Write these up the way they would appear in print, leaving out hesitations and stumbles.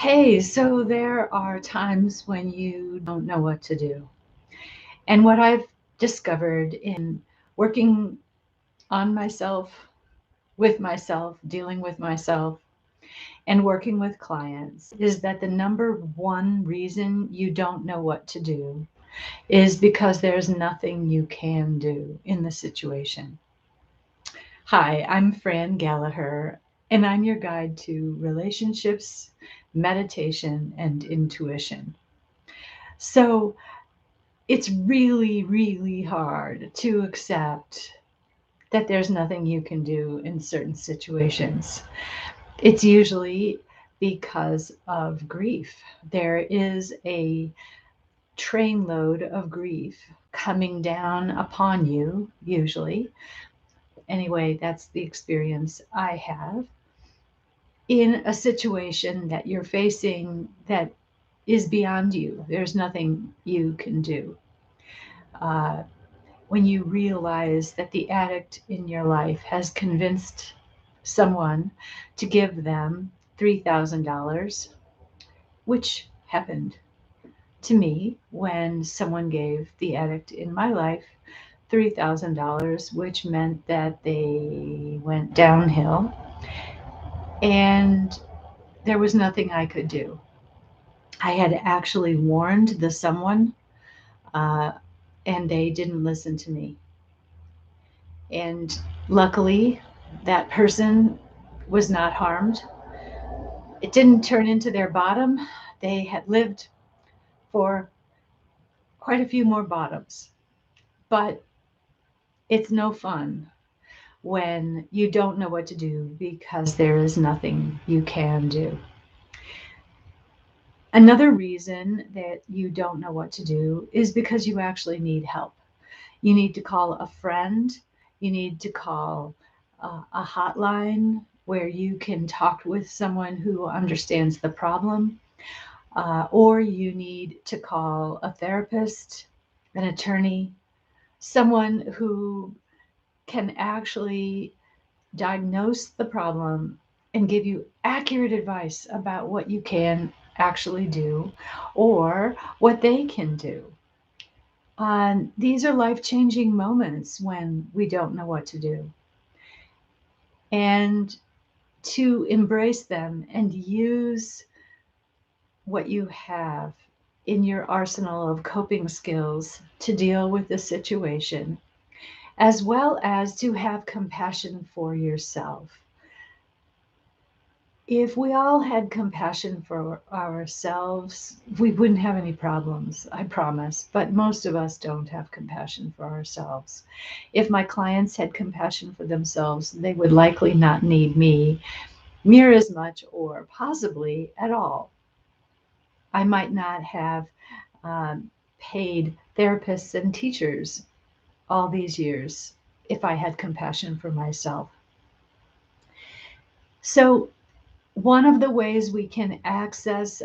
Hey, so there are times when you don't know what to do. And what I've discovered in working on myself, with myself, dealing with myself, and working with clients is that the number one reason you don't know what to do is because there's nothing you can do in the situation. Hi, I'm Fran Gallagher, and I'm your guide to relationships, meditation, and intuition. So, it's really, really hard to accept that there's nothing you can do in certain situations. It's usually because of grief. There is a trainload of grief coming down upon you, usually. Anyway, that's the experience I have in a situation that you're facing that is beyond you. There's nothing you can do. Uh, when you realize that the addict in your life has convinced someone to give them $3,000, which happened to me when someone gave the addict in my life $3,000, which meant that they went downhill and there was nothing I could do. I had actually warned the someone, uh, and they didn't listen to me. And luckily, that person was not harmed. It didn't turn into their bottom. They had lived for quite a few more bottoms. But it's no fun when you don't know what to do because there is nothing you can do. Another reason that you don't know what to do is because you actually need help. You need to call a friend. You need to call a hotline where you can talk with someone who understands the problem, or you need to call a therapist, an attorney, someone who can actually diagnose the problem and give you accurate advice about what you can actually do or what they can do. These are life changing moments when we don't know what to do. And to embrace them and use what you have in your arsenal of coping skills to deal with the situation, as well as to have compassion for yourself. If we all had compassion for ourselves, we wouldn't have any problems, I promise. But most of us don't have compassion for ourselves. If my clients had compassion for themselves, they would likely not need me near as much or possibly at all. I might not have paid therapists and teachers all these years if I had compassion for myself. So, one of the ways we can access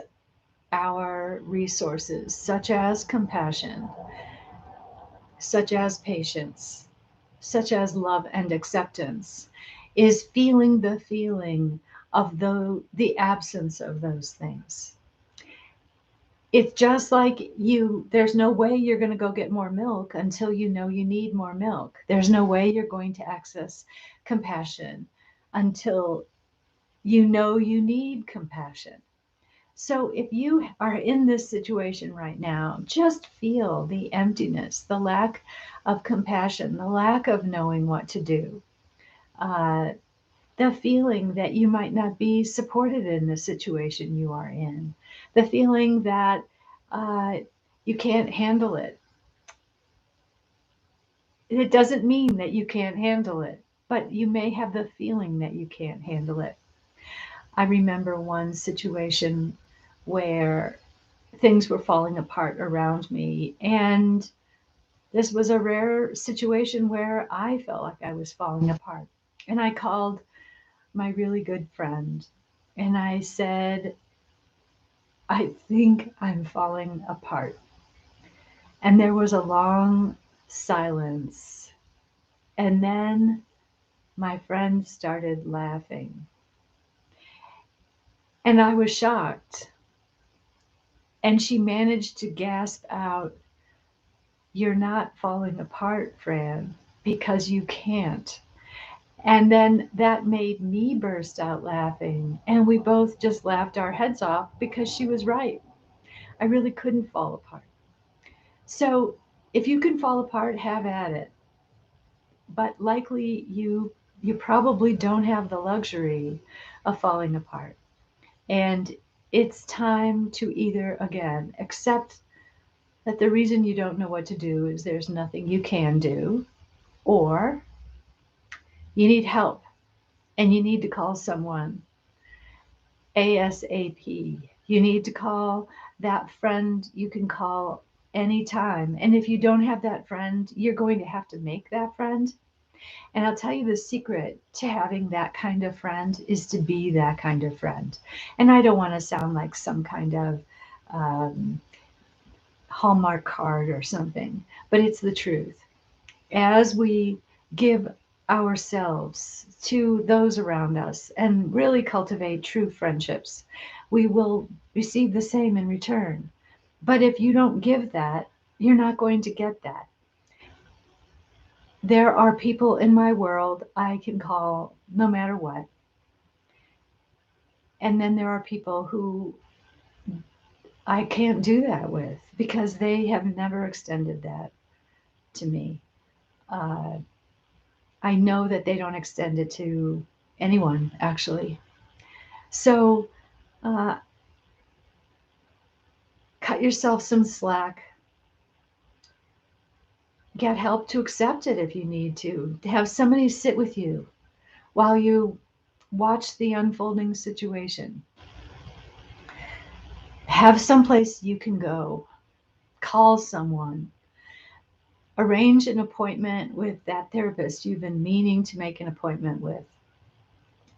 our resources, such as compassion, such as patience, such as love and acceptance, is feeling the feeling of the absence of those things. It's just like there's no way you're going to go get more milk until you know you need more milk. There's no way you're going to access compassion until you know you need compassion. So if you are in this situation right now, just feel the emptiness, the lack of compassion, the lack of knowing what to do, uh, the feeling that you might not be supported in the situation you are in, the feeling that uh, you can't handle it. It doesn't mean that you can't handle it, but you may have the feeling that you can't handle it. I remember one situation where things were falling apart around me. And this was a rare situation where I felt like I was falling apart. And I called my really good friend and I said, I think I'm falling apart. And there was a long silence. And then my friend started laughing. And I was shocked. And she managed to gasp out, "You're not falling apart, Fran, because you can't." And then that made me burst out laughing. And we both just laughed our heads off because she was right. I really couldn't fall apart. So if you can fall apart, have at it. But likely you probably don't have the luxury of falling apart. And it's time to either again accept that the reason you don't know what to do is there's nothing you can do, or you need help and you need to call someone ASAP. You need to call that friend you can call anytime. And if you don't have that friend, you're going to have to make that friend. And I'll tell you the secret to having that kind of friend is to be that kind of friend. And I don't want to sound like some kind of um, Hallmark card or something, but it's the truth. As we give ourselves to those around us and really cultivate true friendships, we will receive the same in return. But if you don't give that, you're not going to get that. There are people in my world I can call no matter what. And then there are people who I can't do that with because they have never extended that to me. Uh, I know that they don't extend it to anyone, actually. So uh, cut yourself some slack. Get help to accept it if you need to. Have somebody sit with you while you watch the unfolding situation. Have someplace you can go. Call someone. Arrange an appointment with that therapist you've been meaning to make an appointment with.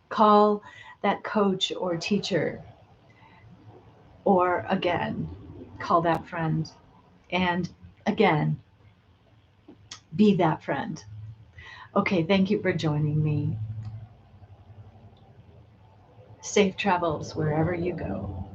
Call that coach or teacher, or again, call that friend. And again, be that friend. Okay, thank you for joining me. Safe travels wherever you go.